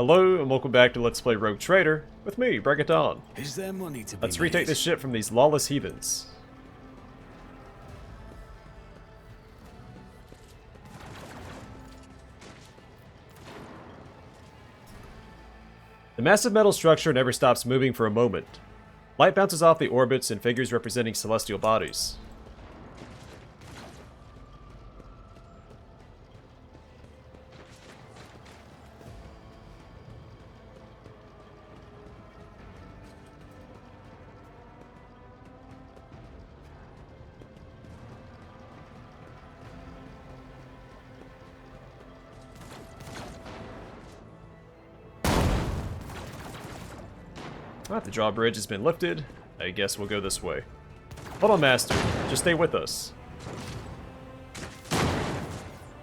Hello and welcome back to Let's Play Rogue Trader with me, Break It Dawn. Is there money to be Let's retake this ship from these lawless heathens. The massive metal structure never stops moving for a moment. Light bounces off the orbits and figures representing celestial bodies. Alright, the drawbridge has been lifted. I guess we'll go this way. Hold on, Master. Just stay with us.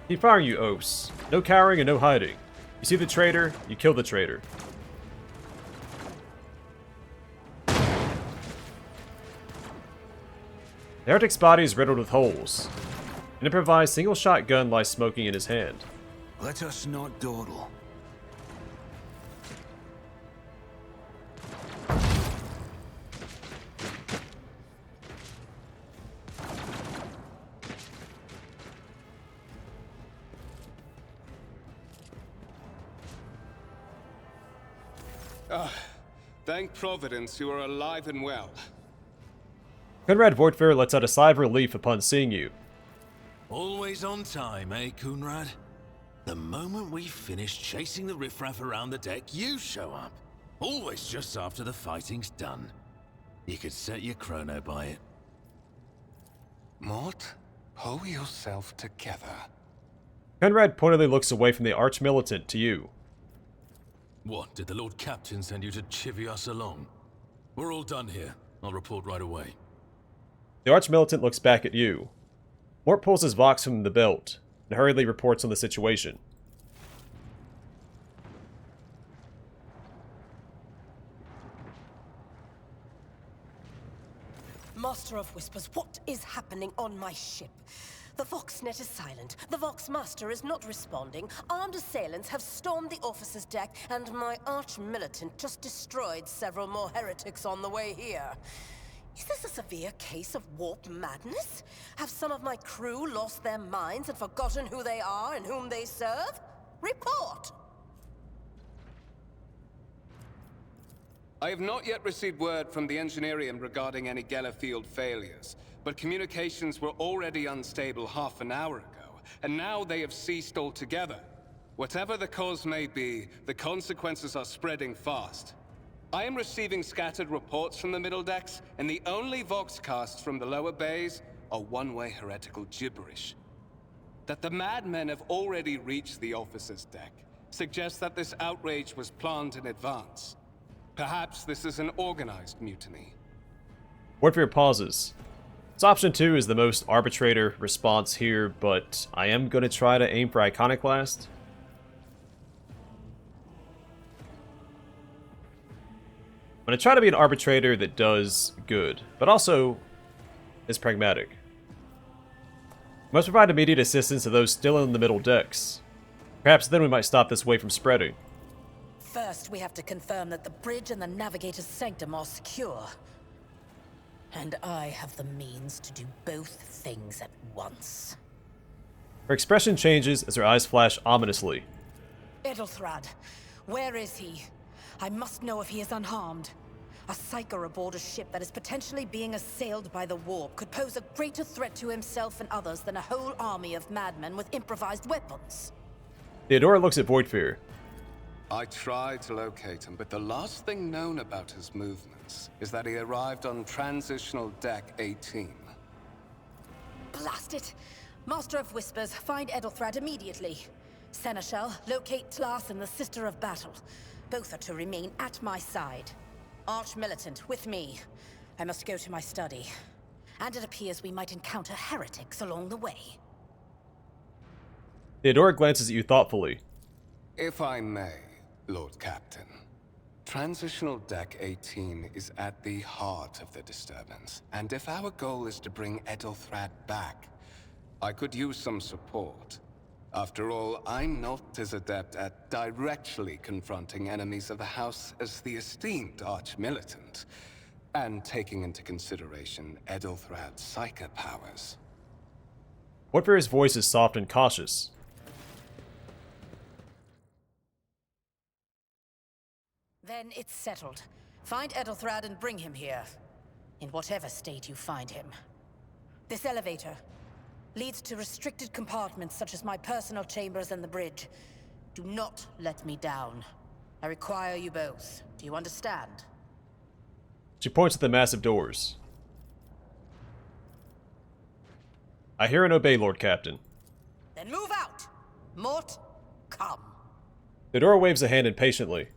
Keep firing, you oafs. No cowering and no hiding. You see the traitor, you kill the traitor. The heretic's body is riddled with holes. An improvised single-shot gun lies smoking in his hand. Let us not dawdle. Thank Providence you are alive and well. Conrad Vortfair lets out a sigh of relief upon seeing you. Always on time, eh, Conrad? The moment we finish chasing the riffraff around the deck, you show up. Always just after the fighting's done. You could set your chrono by it. Mort, pull yourself together. Conrad pointedly looks away from the arch-militant to you. What, did the Lord Captain send you to chivvy us along? We're all done here. I'll report right away. The arch-militant looks back at you. Mort pulls his Vox from the belt and hurriedly reports on the situation. Master of Whispers, what is happening on my ship? The Voxnet is silent. The Voxmaster is not responding. Armed assailants have stormed the officer's deck, and my arch-militant just destroyed several more heretics on the way here. Is this a severe case of warp madness? Have some of my crew lost their minds and forgotten who they are and whom they serve? Report! I have not yet received word from the Engineerium regarding any Gellerfield failures, but communications were already unstable half an hour ago, and now they have ceased altogether. Whatever the cause may be, the consequences are spreading fast. I am receiving scattered reports from the middle decks, and the only Voxcasts from the lower bays are one-way heretical gibberish. That the madmen have already reached the officer's deck suggests that this outrage was planned in advance. Perhaps this is an organized mutiny. Vortfair pauses. This option 2 is the most arbitrator response here, but I am going to try to aim for Iconoclast. I'm going to try to be an arbitrator that does good, but also is pragmatic. Must provide immediate assistance to those still in the middle decks. Perhaps then we might stop this wave from spreading. First, we have to confirm that the bridge and the navigator's sanctum are secure. And I have the means to do both things at once. Her expression changes as her eyes flash ominously. Edelthrad, where is he? I must know if he is unharmed. A psyker aboard a ship that is potentially being assailed by the warp could pose a greater threat to himself and others than a whole army of madmen with improvised weapons. Theodora looks at Voidfear. I tried to locate him, but the last thing known about his movements is that he arrived on Transitional Deck 18. Blast it! Master of Whispers, find Edelthrad immediately. Seneschal, locate Tlas and the Sister of Battle. Both are to remain at my side. Arch-militant, with me. I must go to my study. And it appears we might encounter heretics along the way. Theodora glances at you thoughtfully. If I may, Lord Captain. Transitional Deck 18 is at the heart of the disturbance, and if our goal is to bring Edelthrad back, I could use some support. After all, I'm not as adept at directly confronting enemies of the House as the esteemed Arch-Militant, and taking into consideration Edelthrad's psychic powers. Wayfarer's voice is soft and cautious. Then it's settled. Find Edelthrad and bring him here. In whatever state you find him. This elevator leads to restricted compartments such as my personal chambers and the bridge. Do not let me down. I require you both. Do you understand? She points at the massive doors. I hear and obey, Lord Captain. Then move out! Mort, come. The door waves a hand impatiently.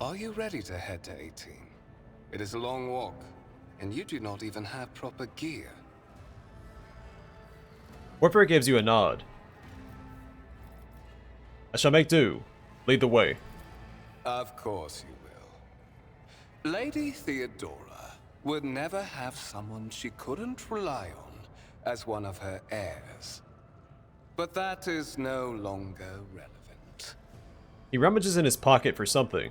Are you ready to head to 18? It is a long walk, and you do not even have proper gear. Wayfarer gives you a nod. I shall make do. Lead the way. Of course you will. Lady Theodora would never have someone she couldn't rely on as one of her heirs. But that is no longer relevant. He rummages in his pocket for something.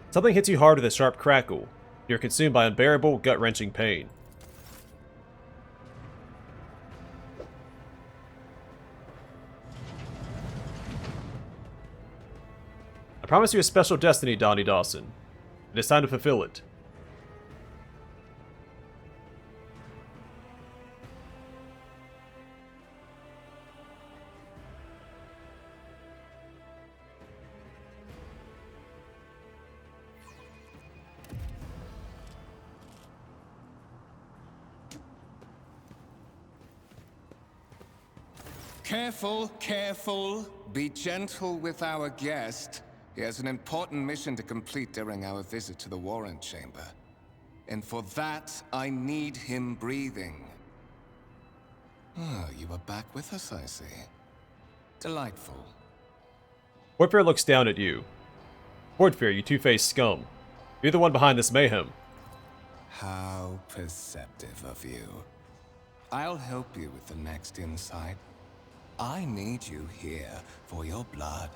Something hits you hard with a sharp crackle. You're consumed by unbearable, gut-wrenching pain. I promise you a special destiny, Donnie Dawson. It is time to fulfill it. Careful, careful. Be gentle with our guest. He has an important mission to complete during our visit to the Warrant Chamber. And for that, I need him breathing. Oh, you are back with us, I see. Delightful. Wayfarer looks down at you. Wayfarer, you two-faced scum. You're the one behind this mayhem. How perceptive of you. I'll help you with the next insight. I need you here for your blood.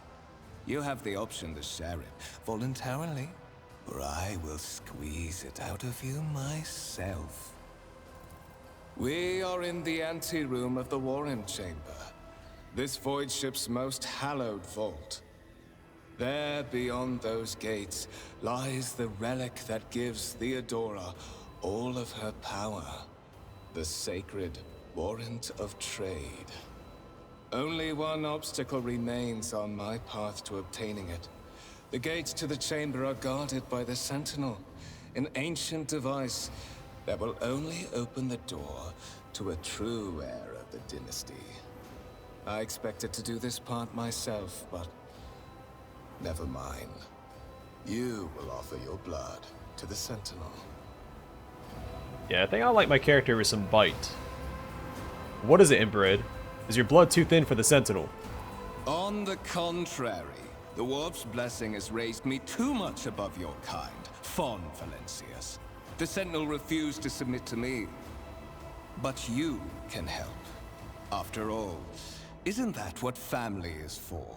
You have the option to share it voluntarily, or I will squeeze it out of you myself. We are in the anteroom of the Warrant Chamber, this void ship's most hallowed vault. There, beyond those gates, lies the relic that gives Theodora all of her power. The sacred Warrant of Trade. Only one obstacle remains on my path to obtaining it. The gates to the chamber are guarded by the sentinel, an ancient device that will only open the door to a true heir of the dynasty. I expected to do this part myself, but never mind. You will offer your blood to the sentinel. Yeah, I think I like my character with some bite. What is it, inbred? Is your blood too thin for the sentinel? On the contrary, the Warp's blessing has raised me too much above your kind, Fon Valencius. The sentinel refused to submit to me. But you can help. After all, isn't that what family is for?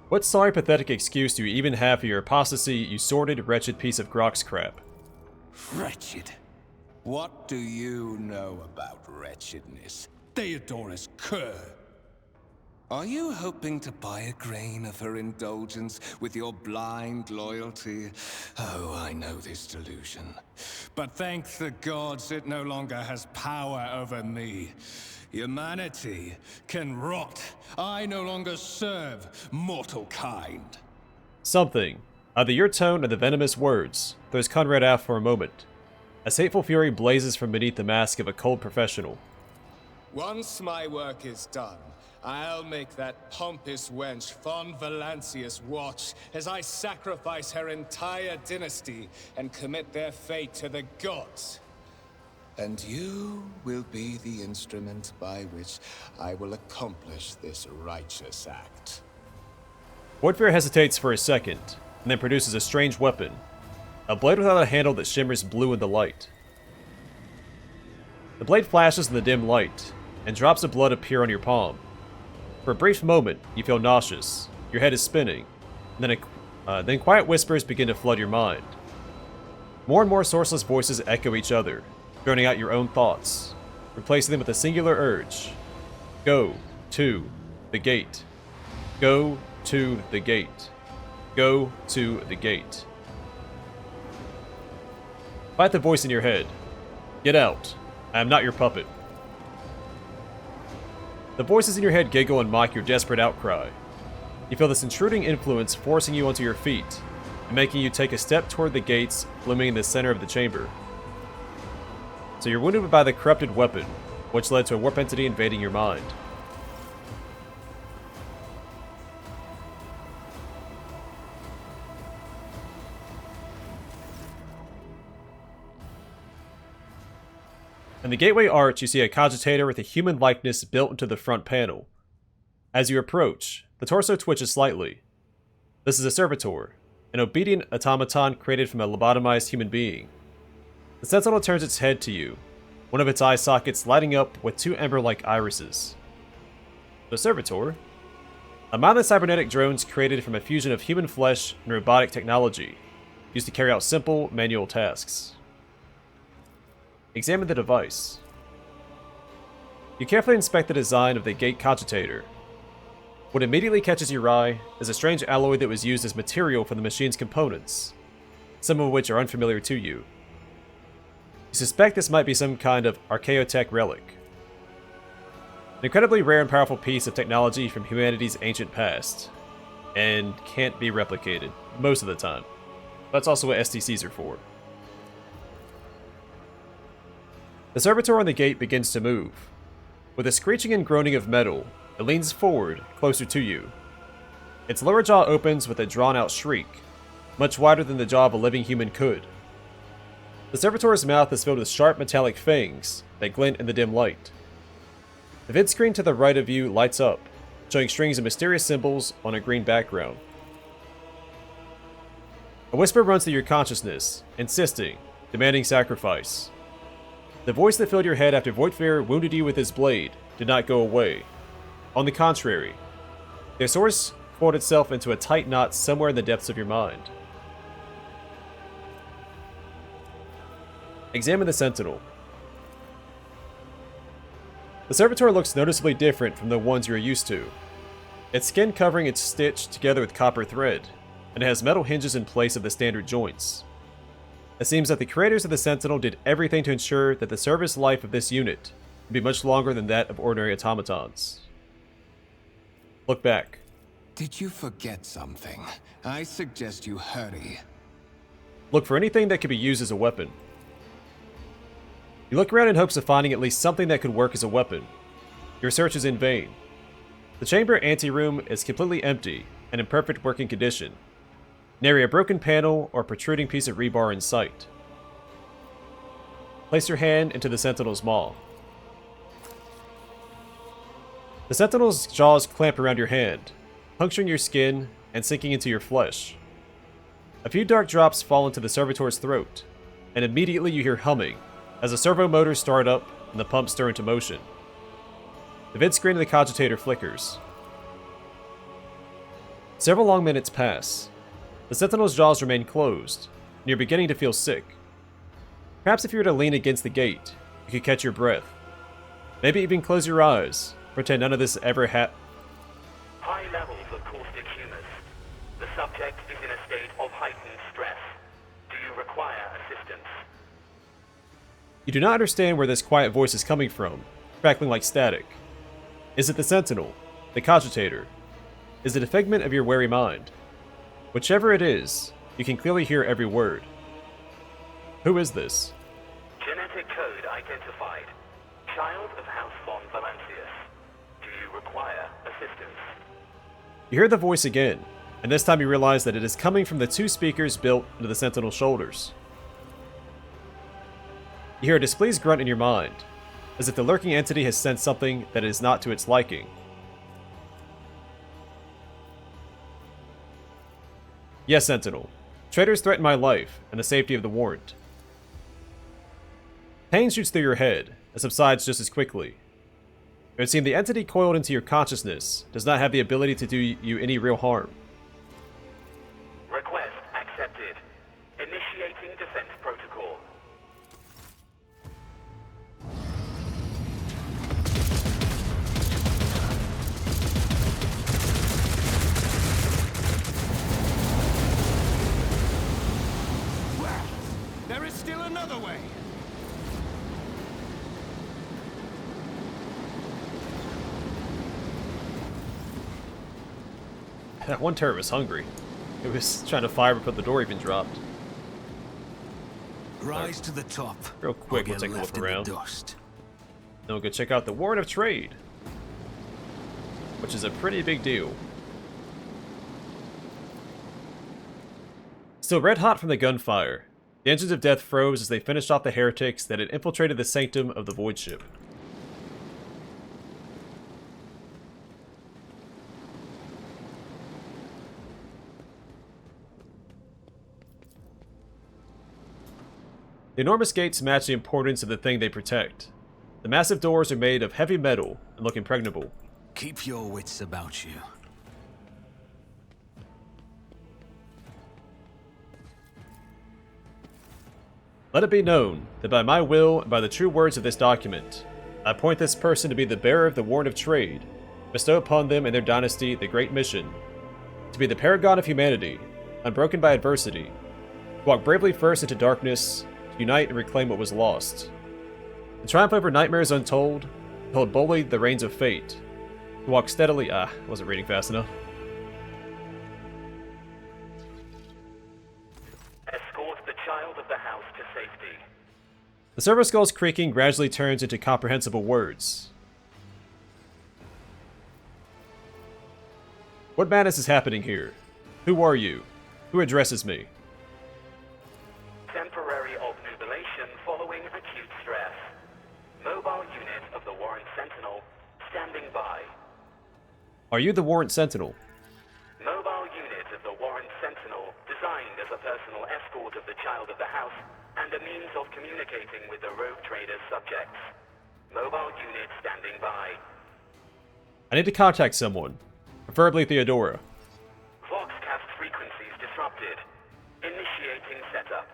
What sorry, pathetic excuse do you even have for your apostasy, you sordid, wretched piece of Grox crap? Wretched? What do you know about wretchedness? Theodora's cur. Are you hoping to buy a grain of her indulgence with your blind loyalty? Oh, I know this delusion. But thank the gods it no longer has power over me. Humanity can rot. I no longer serve mortal kind. Something, either your tone or the venomous words, throws Conrad out for a moment, as hateful fury blazes from beneath the mask of a cold professional. Once my work is done, I'll make that pompous wench Fon Valencius watch as I sacrifice her entire dynasty and commit their fate to the gods. And you will be the instrument by which I will accomplish this righteous act. Voidfarer hesitates for a second, and then produces a strange weapon. A blade without a handle that shimmers blue in the light. The blade flashes in the dim light, and drops of blood appear on your palm. For a brief moment, you feel nauseous, your head is spinning, and then quiet whispers begin to flood your mind. More and more sourceless voices echo each other, droning out your own thoughts, replacing them with a singular urge. Go to the gate. Go to the gate. Go to the gate. Fight the voice in your head. Get out. I am not your puppet. The voices in your head giggle and mock your desperate outcry. You feel this intruding influence forcing you onto your feet, and making you take a step toward the gates looming in the center of the chamber. So you're wounded by the corrupted weapon, which led to a warp entity invading your mind. In the gateway arch, you see a cogitator with a human likeness built into the front panel. As you approach, the torso twitches slightly. This is a servitor, an obedient automaton created from a lobotomized human being. The sentinel turns its head to you, one of its eye sockets lighting up with two ember-like irises. The servitor? A mindless cybernetic drones created from a fusion of human flesh and robotic technology, used to carry out simple, manual tasks. Examine the device. You carefully inspect the design of the gate cogitator. What immediately catches your eye is a strange alloy that was used as material for the machine's components, some of which are unfamiliar to you. You suspect this might be some kind of archaeotech relic. An incredibly rare and powerful piece of technology from humanity's ancient past, and can't be replicated, most of the time. That's also what STCs are for. The servitor on the gate begins to move. With a screeching and groaning of metal, it leans forward, closer to you. Its lower jaw opens with a drawn-out shriek, much wider than the jaw of a living human could. The servitor's mouth is filled with sharp metallic fangs that glint in the dim light. The vid screen to the right of you lights up, showing strings of mysterious symbols on a green background. A whisper runs through your consciousness, insisting, demanding sacrifice. The voice that filled your head after Voidfarer wounded you with his blade did not go away. On the contrary, their source coiled itself into a tight knot somewhere in the depths of your mind. Examine the sentinel. The servitor looks noticeably different from the ones you are used to. Its skin covering is stitched together with copper thread, and it has metal hinges in place of the standard joints. It seems that the creators of the Sentinel did everything to ensure that the service life of this unit would be much longer than that of ordinary automatons. Look back. Did you forget something? I suggest you hurry. Look for anything that could be used as a weapon. You look around in hopes of finding at least something that could work as a weapon. Your search is in vain. The chamber anteroom is completely empty and in perfect working condition. Nary a broken panel or protruding piece of rebar in sight. Place your hand into the Sentinel's maw. The Sentinel's jaws clamp around your hand, puncturing your skin and sinking into your flesh. A few dark drops fall into the servitor's throat, and immediately you hear humming as the servo motors start up and the pumps stir into motion. The vid screen of the cogitator flickers. Several long minutes pass. The Sentinel's jaws remain closed, and you're beginning to feel sick. Perhaps if you were to lean against the gate, you could catch your breath. Maybe even close your eyes, pretend none of this ever happened. High levels of caustic humus. The subject is in a state of heightened stress. Do you require assistance? You do not understand where this quiet voice is coming from, crackling like static. Is it the Sentinel? The cogitator? Is it a figment of your wary mind? Whichever it is, you can clearly hear every word. Who is this? Genetic code identified. Child of House von Valancius. Do you require assistance? You hear the voice again, and this time you realize that it is coming from the two speakers built into the Sentinel's shoulders. You hear a displeased grunt in your mind, as if the lurking entity has sensed something that is not to its liking. Yes, Sentinel. Traitors threaten my life and the safety of the Warrant. Pain shoots through your head and subsides just as quickly. It would seem the entity coiled into your consciousness does not have the ability to do you any real harm. Request accepted. Initiating defense protocol. There is still another way. That one turret was hungry. It was trying to fire before the door even dropped. Rise to the top. Real quick, we'll take a look around. Then we'll go check out the Warrant of Trade, which is a pretty big deal. Still red hot from the gunfire, the engines of death froze as they finished off the heretics that had infiltrated the sanctum of the Void Ship. The enormous gates match the importance of the thing they protect. The massive doors are made of heavy metal and look impregnable. Keep your wits about you. Let it be known that by my will and by the true words of this document, I appoint this person to be the bearer of the Warrant of Trade, bestow upon them and their dynasty the great mission, to be the paragon of humanity, unbroken by adversity, to walk bravely first into darkness, to unite and reclaim what was lost, to triumph over nightmares untold, to hold boldly the reins of fate, to walk steadily. Wasn't reading fast enough. Escort the child of the house to safety. The server skull's creaking gradually turns into comprehensible words. What madness is happening here? Who are you? Who addresses me? Temporary obnubilation following acute stress. Mobile unit of the Warrant Sentinel standing by. Are you the Warrant Sentinel? Mobile unit of the Warrant Sentinel designed as a personal escort of the child of the house and a means of communicating with the rogue trader's subjects. Mobile unit standing by. I need to contact someone, preferably Theodora. Voxcast frequencies disrupted. Initiating setup.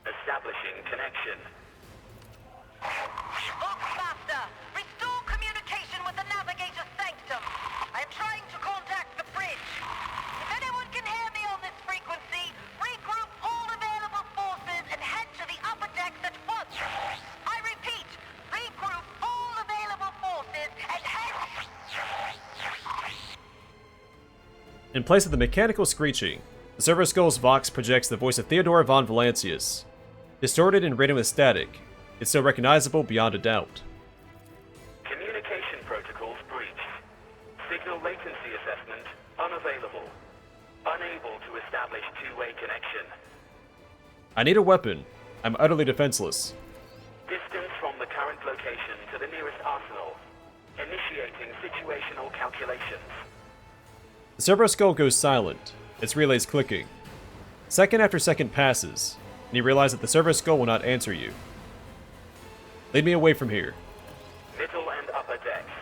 Establishing connection. Voxmaster, restore communication with the navigator's sanctum. I am trying to contact the bridge. If anyone can hear me on this frequency, regroup all available forces and head to the upper decks at once. I repeat, regroup all available forces and head... In place of the mechanical screeching, the server skull's vox projects the voice of Theodora von Valancius. Distorted and ridden with static, it's still recognizable beyond a doubt. Communication protocols breached. Signal latency assessment unavailable. Unable to establish two-way connection. I need a weapon. I'm utterly defenseless. Distance from the current location to the nearest arsenal. Initiating situational calculations. The server skull goes silent, its relays clicking. Second after second passes, and you realize that the server skull will not answer you. Lead me away from here. Middle and upper decks.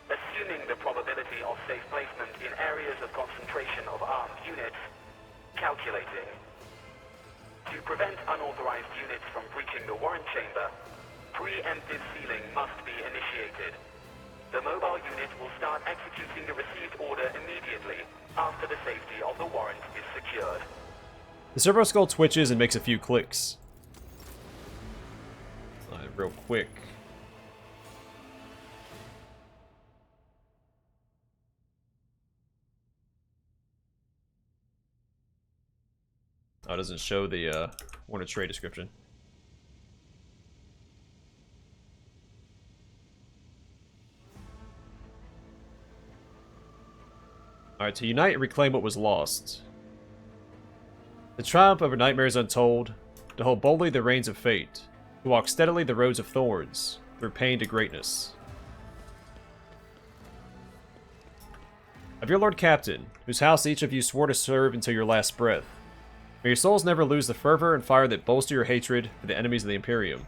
Assuming the probability of safe placement in areas of concentration of armed units. Calculating. To prevent unauthorized units from breaching the warrant chamber, preemptive sealing must be initiated. The mobile unit will start executing the received order immediately after the safety of the warrant is secured. The servo skull twitches and makes a few clicks. Real quick. Oh, it doesn't show the Warrant of Trade description. Alright, to unite and reclaim what was lost. The triumph over nightmares untold, to hold boldly the reins of fate. to walk steadily the roads of thorns, through pain to greatness. Of your Lord Captain, whose house each of you swore to serve until your last breath, may your souls never lose the fervor and fire that bolster your hatred for the enemies of the Imperium.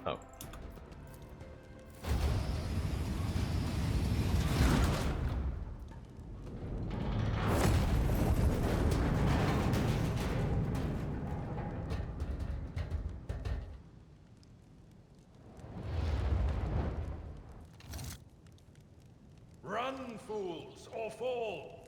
Oh. Run, fools, or fall!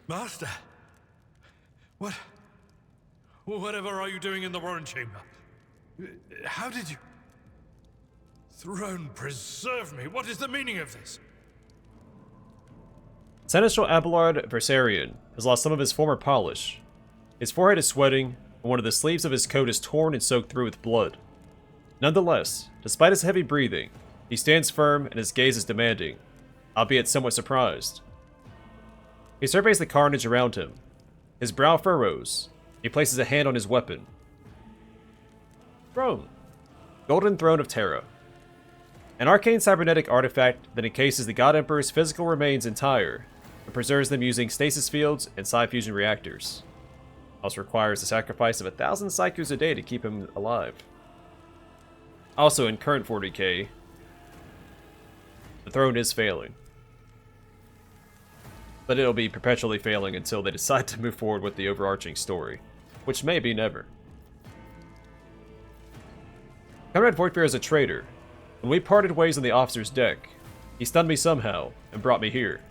Master, whatever are you doing in the Warrant Chamber? How did you... Throne preserve me, what is the meaning of this? Seneschal Abelard Versarian has lost some of his former polish. His forehead is sweating, and one of the sleeves of his coat is torn and soaked through with blood. Nonetheless, despite his heavy breathing, he stands firm and his gaze is demanding, albeit somewhat surprised. He surveys the carnage around him. His brow furrows. He places a hand on his weapon. Throne. Golden Throne of Terra. An arcane cybernetic artifact that encases the God Emperor's physical remains entire, and preserves them using stasis fields and psi-fusion reactors. Also requires the sacrifice of 1,000 psychos a day to keep him alive. Also in current 40k, the throne is failing. But it'll be perpetually failing until they decide to move forward with the overarching story, which may be never. Conrad Voigtfair is a traitor. When we parted ways on the officer's deck, he stunned me somehow and brought me here.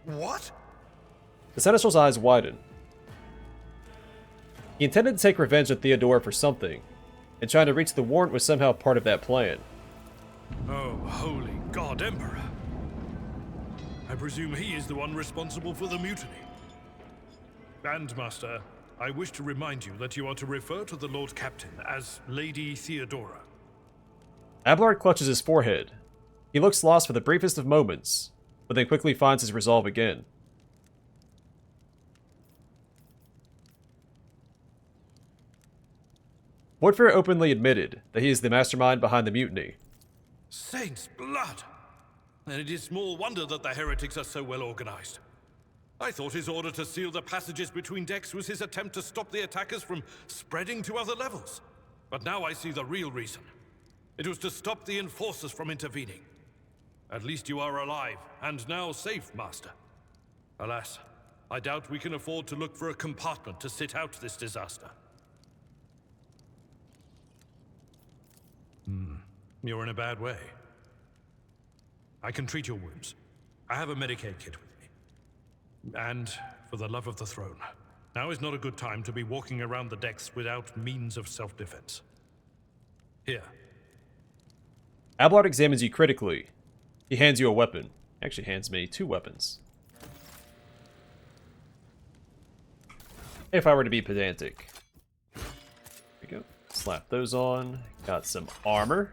What? The Seneschal's eyes widen. He intended to take revenge on Theodora for something, and trying to reach the warrant was somehow part of that plan. Oh, holy God, Emperor. I presume he is the one responsible for the mutiny. And, Master, I wish to remind you that you are to refer to the Lord Captain as Lady Theodora. Abelard clutches his forehead. He looks lost for the briefest of moments, but then quickly finds his resolve again. Voigtfair openly admitted that he is the mastermind behind the mutiny. Saint's blood! And it is small wonder that the heretics are so well organized. I thought his order to seal the passages between decks was his attempt to stop the attackers from spreading to other levels. But now I see the real reason. It was to stop the enforcers from intervening. At least you are alive, and now safe, Master. Alas, I doubt we can afford to look for a compartment to sit out this disaster. You're in a bad way. I can treat your wounds. I have a Medicaid kit with me. And, for the love of the throne, now is not a good time to be walking around the decks without means of self-defense. Here. Abelard examines you critically. He hands you a weapon. Actually hands me 2 weapons. If I were to be pedantic. There we go. Slap those on. Got some armor.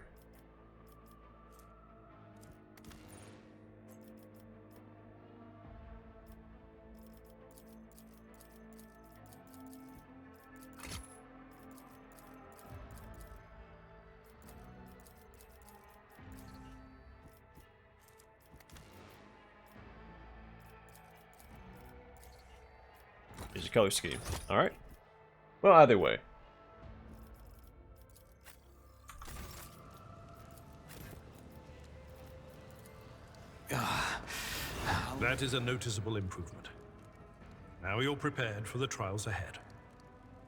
Here's your color scheme. Alright. Well, either way. That is a noticeable improvement. Now you're prepared for the trials ahead.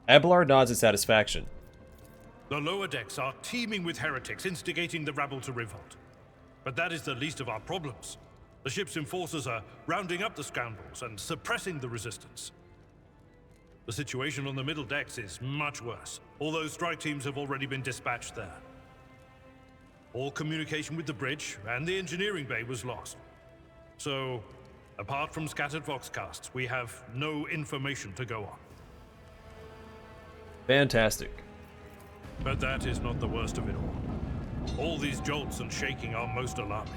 Abelard nods in satisfaction. The lower decks are teeming with heretics instigating the rabble to revolt. But that is the least of our problems. The ship's enforcers are rounding up the scoundrels and suppressing the resistance. The situation on the middle decks is much worse, although strike teams have already been dispatched there. All communication with the bridge and the engineering bay was lost. So, apart from scattered voxcasts, we have no information to go on. Fantastic. But that is not the worst of it all. All these jolts and shaking are most alarming.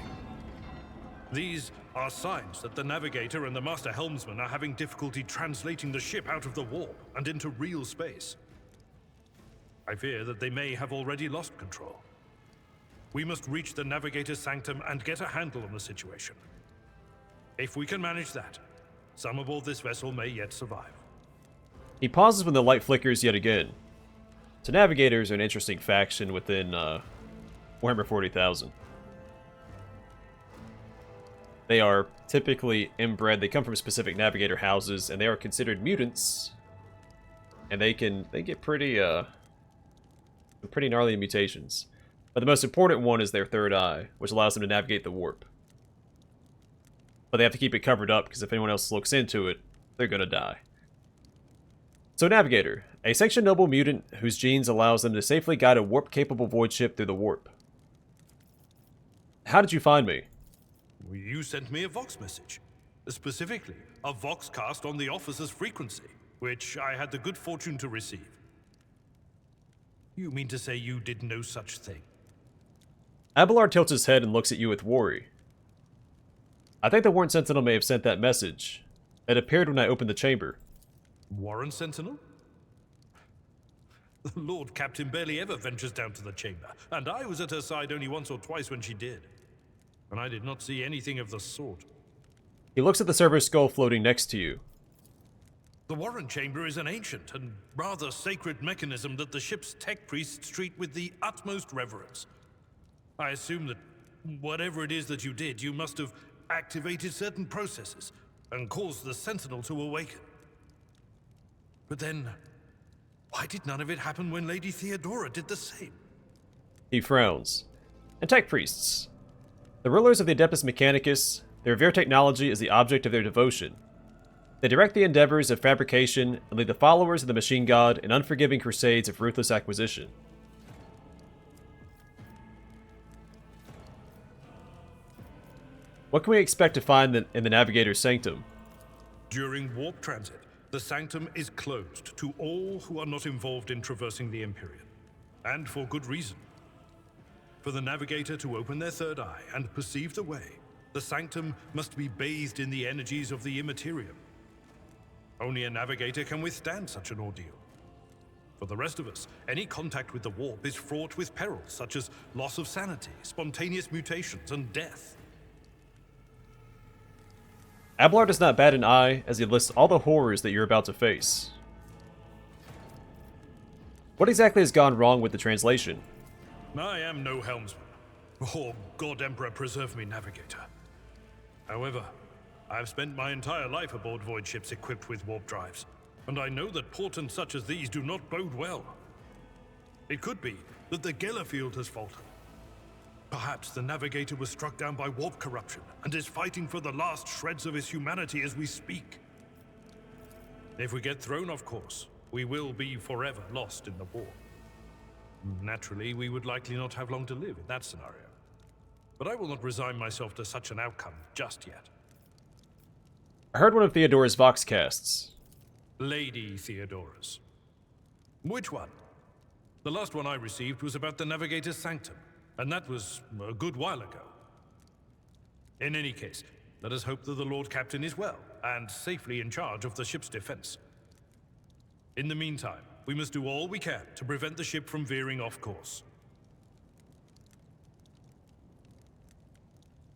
These are signs that the navigator and the master helmsman are having difficulty translating the ship out of the warp and into real space. I fear that they may have already lost control. We must reach the navigator's sanctum and get a handle on the situation. If we can manage that, some aboard this vessel may yet survive. He pauses when the light flickers yet again. So navigators are an interesting faction within Warhammer 40,000. They are typically inbred. They come from specific navigator houses, and they are considered mutants. And they get pretty gnarly mutations. But the most important one is their third eye, which allows them to navigate the warp. But they have to keep it covered up, because if anyone else looks into it, they're gonna die. So Navigator, a sanctioned noble mutant whose genes allows them to safely guide a warp-capable void ship through the warp. How did you find me? You sent me a Vox message. Specifically, a Vox cast on the officer's frequency, which I had the good fortune to receive. You mean to say you did no such thing? Abelard tilts his head and looks at you with worry. I think the Warrant Sentinel may have sent that message. It appeared when I opened the chamber. Warrant Sentinel? The Lord Captain barely ever ventures down to the chamber, and I was at her side only once or twice when she did. And I did not see anything of the sort. He looks at the server's skull floating next to you. The Warrant Chamber is an ancient and rather sacred mechanism that the ship's tech priests treat with the utmost reverence. I assume that whatever it is that you did, you must have activated certain processes and caused the Sentinel to awaken. But then, why did none of it happen when Lady Theodora did the same? He frowns. And tech priests. The rulers of the Adeptus Mechanicus, their revere technology is the object of their devotion. They direct the endeavors of fabrication and lead the followers of the machine god in unforgiving crusades of ruthless acquisition. What can we expect to find in the Navigator's Sanctum? During warp transit, the Sanctum is closed to all who are not involved in traversing the Empyrean. And for good reason. For the Navigator to open their third eye and perceive the way, the Sanctum must be bathed in the energies of the Immaterium. Only a Navigator can withstand such an ordeal. For the rest of us, any contact with the warp is fraught with perils such as loss of sanity, spontaneous mutations, and death. Abelard does not bat an eye as he lists all the horrors that you're about to face. What exactly has gone wrong with the translation? I am no helmsman. Oh, God Emperor preserve me, Navigator. However, I have spent my entire life aboard void ships equipped with warp drives, and I know that portents such as these do not bode well. It could be that the Gellerfield has faltered. Perhaps the Navigator was struck down by warp corruption and is fighting for the last shreds of his humanity as we speak. If we get thrown off course, we will be forever lost in the war. Naturally, we would likely not have long to live in that scenario. But I will not resign myself to such an outcome just yet. I heard one of Theodora's Voxcasts. Lady Theodora's. Which one? The last one I received was about the Navigator's Sanctum, and that was a good while ago. In any case, let us hope that the Lord Captain is well, and safely in charge of the ship's defense. In the meantime, we must do all we can to prevent the ship from veering off course.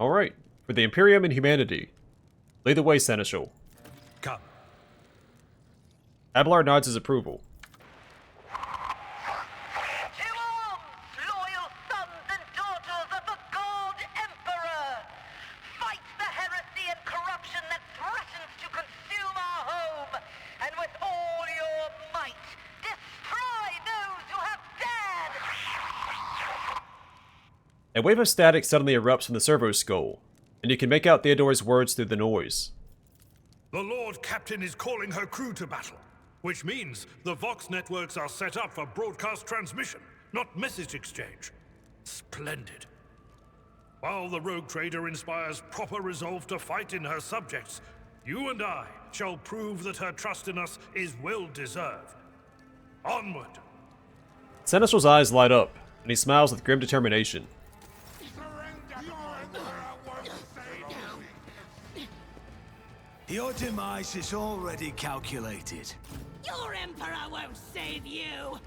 Alright, for the Imperium and humanity. Lead the way, Seneschal. Come. Abelard nods his approval. To arms, loyal sons and daughters of the God Emperor! Fight the heresy and corruption that threatens to consume our home, and with all your might, destroy those who have dared! A wave of static suddenly erupts from the servo skull, and you can make out Theodora's words through the noise. The Lord Captain is calling her crew to battle. Which means the Vox networks are set up for broadcast transmission, not message exchange. Splendid. While the rogue trader inspires proper resolve to fight in her subjects, you and I shall prove that her trust in us is well deserved. Onward! Seneschal's eyes light up, and he smiles with grim determination. Your demise is already calculated. Your Emperor won't save you!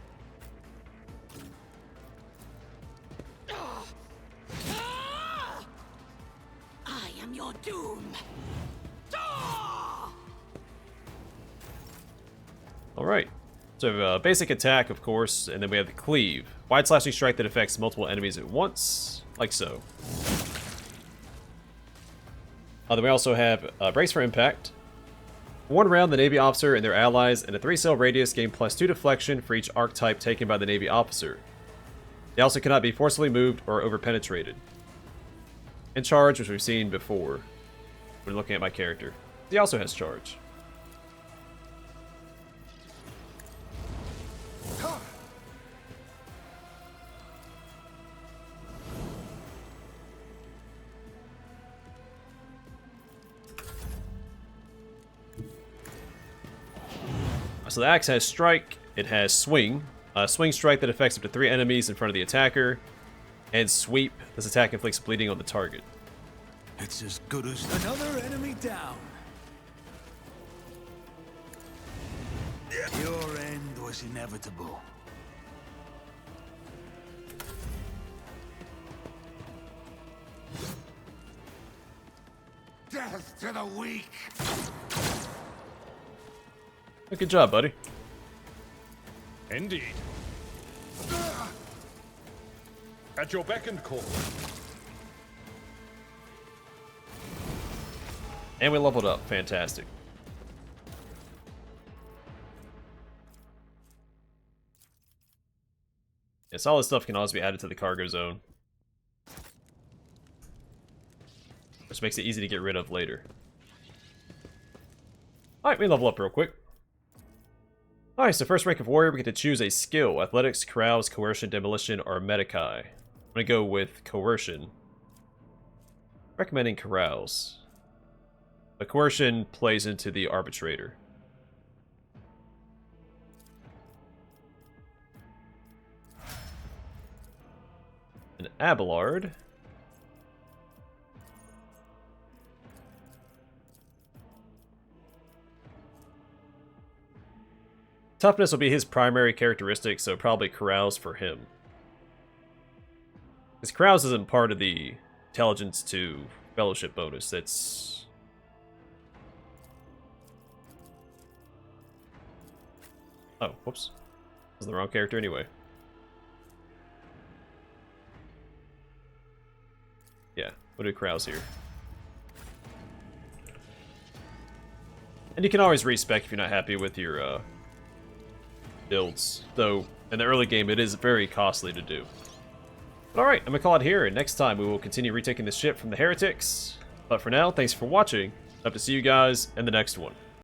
I am your doom! Alright. So basic attack, of course, and then we have the cleave. Wide slashing strike that affects multiple enemies at once, like so. Then we also have brace for impact. For 1 round, the Navy officer and their allies in a 3-cell radius gain +2 deflection for each archetype taken by the Navy officer. They also cannot be forcibly moved or over-penetrated. And charge, which we've seen before when looking at my character. He also has charge. So the axe has strike, it has swing. Swing strike that affects up to 3 enemies in front of the attacker. And sweep, this attack inflicts bleeding on the target. It's as good as another enemy down. Your end was inevitable. Death to the weak! Good job, buddy. Indeed. At your beck and call. And we leveled up. Fantastic. Yes, all this stuff can also be added to the cargo zone, which makes it easy to get rid of later. Alright, we level up real quick. Alright, so first rank of warrior, we get to choose a skill. Athletics, carouse, coercion, demolition, or medicae. I'm going to go with coercion. Recommending carouse. But coercion plays into the arbitrator. An Abelard. Toughness will be his primary characteristic, so probably carouse for him. Because carouse isn't part of the intelligence to fellowship bonus. It's... Oh, whoops. This is the wrong character anyway. Yeah, we'll do carouse here. And you can always respec if you're not happy with your builds, though in the early game it is very costly to do. But alright, I'm gonna call it here, and next time we will continue retaking this ship from the heretics. But for now, thanks for watching. Hope to see you guys in the next one.